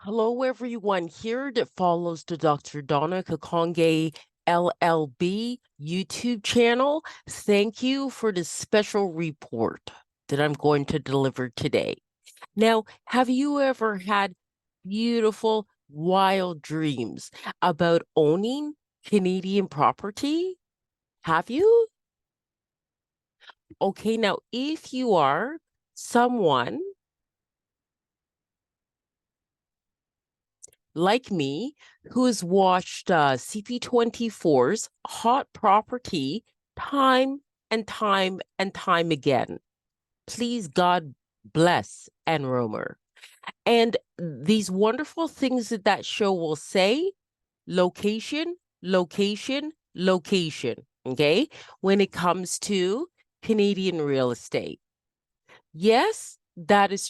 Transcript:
Hello, everyone. Here that follows the DrDonna Kakonge LLB YouTube channel. Thank you for the special report that I'm going to deliver today. Now, have you ever had beautiful, wild dreams about owning Canadian property? Have you? Okay, now, if you are someone like me, who has watched CP24's Hot Property time and time and time again. Please, God bless Ann Romer. And these wonderful things that that show will say, location, location, location, okay, when it comes to Canadian real estate. Yes, that is